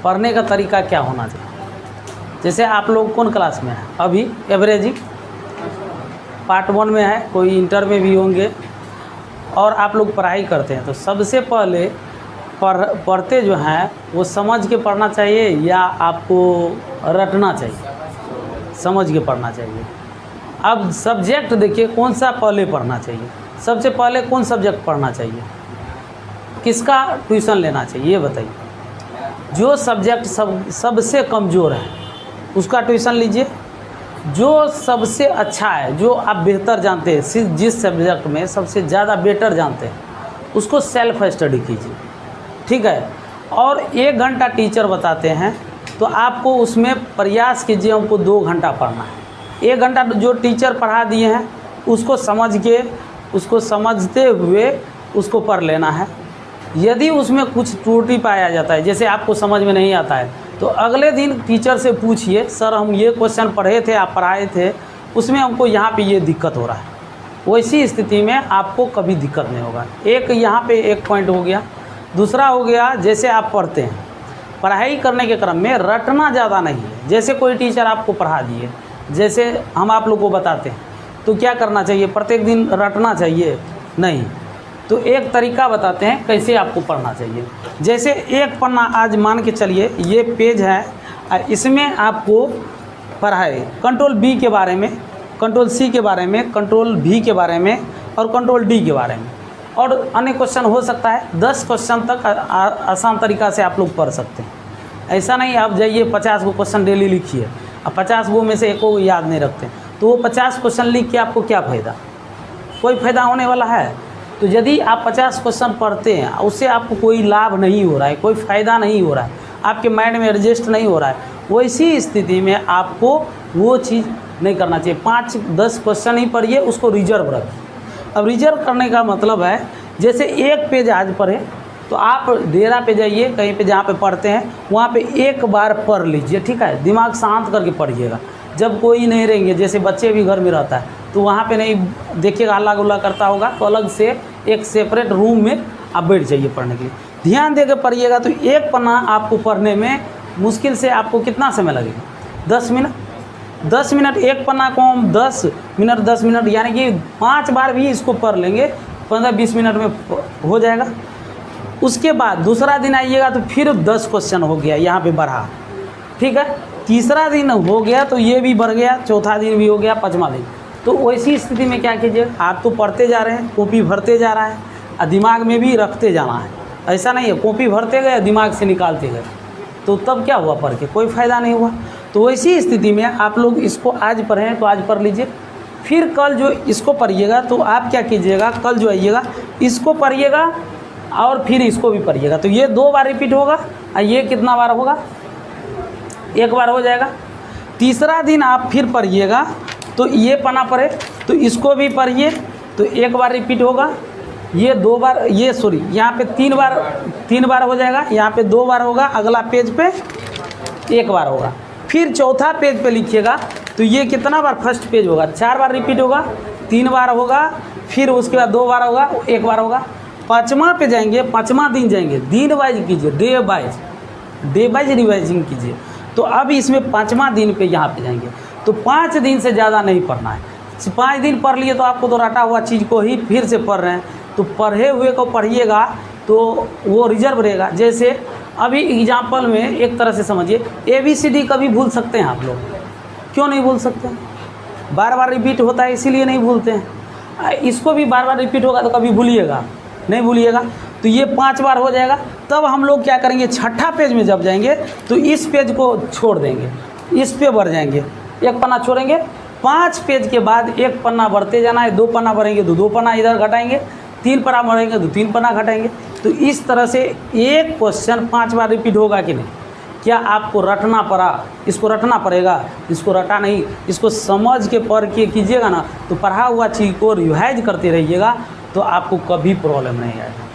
पढ़ने का तरीका क्या होना चाहिए। जैसे आप लोग कौन क्लास में हैं अभी, एवरेजिंग पार्ट 1 में है, कोई इंटर में भी होंगे, और आप लोग पढ़ाई करते हैं, तो सबसे पहले पढ़ते जो हैं वो समझ के पढ़ना चाहिए या आपको रटना चाहिए? समझ के पढ़ना चाहिए। अब सब्जेक्ट देखिए कौन सा पहले पढ़ना चाहिए, सबसे पहले कौन सब्जेक्ट पढ़ना चाहिए, किसका ट्यूशन लेना चाहिए ये बताइए। जो सब्जेक्ट सबसे कमज़ोर है उसका ट्यूशन लीजिए, जो सबसे अच्छा है, जो आप बेहतर जानते हैं, जिस सब्जेक्ट में सबसे ज़्यादा बेटर जानते हैं उसको सेल्फ स्टडी कीजिए, ठीक है। और 1 घंटा टीचर बताते हैं तो आपको उसमें प्रयास कीजिए, हमको 2 घंटा पढ़ना है। 1 घंटा जो टीचर पढ़ा दिए हैं उसको समझ के, उसको समझते हुए उसको पढ़ लेना है। यदि उसमें कुछ त्रुटि पाया जाता है, जैसे आपको समझ में नहीं आता है, तो अगले दिन टीचर से पूछिए, सर हम ये क्वेश्चन पढ़े थे, आप पढ़ाए थे, उसमें हमको यहाँ पे ये दिक्कत हो रहा है। वैसी स्थिति में आपको कभी दिक्कत नहीं होगा। एक यहाँ पे एक पॉइंट हो गया। दूसरा हो गया, जैसे आप पढ़ते हैं, पढ़ाई करने के क्रम में रटना ज़्यादा नहीं है। जैसे कोई टीचर आपको पढ़ा दिए, जैसे हम आप लोग को बताते हैं, तो क्या करना चाहिए, प्रत्येक दिन रटना चाहिए? नहीं। तो एक तरीका बताते हैं कैसे आपको पढ़ना चाहिए। जैसे एक पन्ना आज मान के चलिए ये पेज है, इसमें आपको पढ़ाए कंट्रोल बी के बारे में, कंट्रोल सी के बारे में, कंट्रोल भी के बारे में और कंट्रोल डी के बारे में, और अन्य क्वेश्चन हो सकता है 10 क्वेश्चन तक आसान तरीका से आप लोग पढ़ सकते हैं। ऐसा नहीं आप जाइए 50 को क्वेश्चन डेली लिखिए, अब 50 वो में से एक को याद नहीं रखते, तो वो 50 क्वेश्चन लिख के आपको क्या फ़ायदा, कोई फ़ायदा होने वाला है? तो यदि आप 50 क्वेश्चन पढ़ते हैं उससे आपको कोई लाभ नहीं हो रहा है, कोई फ़ायदा नहीं हो रहा है, आपके माइंड में एडजस्ट नहीं हो रहा है, वैसी स्थिति में आपको वो चीज़ नहीं करना चाहिए। 5-10 क्वेश्चन ही पढ़िए, उसको रिजर्व रखिए। अब रिजर्व करने का मतलब है, जैसे एक पेज आज पढ़े तो आप डेरा पे जाइए, कहीं पे जहाँ पे पढ़ते हैं वहाँ पे एक बार पढ़ लीजिए, ठीक है। दिमाग शांत करके पढ़िएगा। जब कोई नहीं रहेंगे, जैसे बच्चे भी घर में रहता है, तो वहाँ पे नहीं देखिएगा, हल्ला गुल्ला करता होगा, तो अलग से एक सेपरेट रूम में आप बैठ जाइए पढ़ने के लिए। ध्यान देकर पढ़िएगा। तो एक पन्ना आपको पढ़ने में मुश्किल से आपको कितना समय लगेगा? 10 मिनट। 10 मिनट एक पन्ना को हम 10 मिनट 10 मिनट यानी कि 5 बार भी इसको पढ़ लेंगे, 15-20 मिनट में हो जाएगा। उसके बाद दूसरा दिन आइएगा तो फिर 10 क्वेश्चन हो गया, यहाँ पे बढ़ा, ठीक है। तीसरा दिन हो गया तो ये भी बढ़ गया, चौथा दिन भी हो गया, 5वां दिन। तो वैसी स्थिति में क्या कीजिए, आप तो पढ़ते जा रहे हैं, कॉपी भरते जा रहा है और दिमाग में भी रखते जाना है। ऐसा नहीं है कॉपी भरते गए दिमाग से निकालते गए, तो तब क्या हुआ, पढ़ के कोई फ़ायदा नहीं हुआ। तो वैसी स्थिति में आप लोग इसको आज पढ़ें तो आज पढ़ लीजिए, फिर कल जो इसको पढ़िएगा तो आप क्या कीजिएगा, कल जो आइएगा इसको पढ़िएगा और फिर इसको भी पढ़िएगा। तो ये 2 बार रिपीट होगा और ये कितना बार होगा, 1 बार हो जाएगा। तीसरा दिन आप फिर पढ़िएगा तो ये पन्ना पढ़े तो इसको भी पढ़िए, तो 1 बार रिपीट होगा, ये 2 बार, ये सॉरी यहाँ पे 3 बार हो जाएगा, यहाँ पे 2 बार होगा, अगला पेज पे 1 बार होगा। फिर चौथा पेज पे लिखिएगा तो ये कितना बार, फर्स्ट पेज होगा 4 बार रिपीट होगा, 3 बार होगा, फिर उसके बाद 2 बार होगा, 1 बार होगा। 5वां पे जाएंगे, 5वां दिन जाएंगे, दिन वाइज कीजिए, डे वाइज रिवाइजिंग कीजिए। तो अब इसमें 5वां दिन पे यहाँ पे जाएंगे, तो 5 दिन से ज़्यादा नहीं पढ़ना है। 5 दिन पढ़ लिए तो आपको तो रटा हुआ चीज़ को ही फिर से पढ़ रहे हैं, तो पढ़े हुए को पढ़िएगा तो वो रिजर्व रहेगा। जैसे अभी एग्जाम्पल में एक तरह से समझिए, ABCD कभी भूल सकते हैं आप लोग, क्यों नहीं भूल सकते? बार बार रिपीट होता है इसीलिए नहीं भूलते हैं। इसको भी बार बार रिपीट होगा तो कभी भूलिएगा नहीं, भूलिएगा। तो ये 5 बार हो जाएगा। तब हम लोग क्या करेंगे, 6ठा पेज में जब जाएंगे तो इस पेज को छोड़ देंगे, इस पे बढ़ जाएंगे, 1 पन्ना छोड़ेंगे। 5 पेज के बाद 1 पन्ना बढ़ते जाना है, 2 पन्ना बढ़ेंगे तो 2 पन्ना इधर घटाएंगे, 3 पन्ना बढ़ेंगे तो 3 पन्ना घटाएंगे। तो इस तरह से एक क्वेश्चन 5 बार रिपीट होगा कि नहीं? क्या आपको रटना पड़ा? इसको रटना पड़ेगा, इसको रटा नहीं, इसको समझ के पढ़ के कीजिएगा ना, तो पढ़ा हुआ चीज़ को रिवाइज करते रहिएगा तो आपको कभी प्रॉब्लम नहीं आएगा।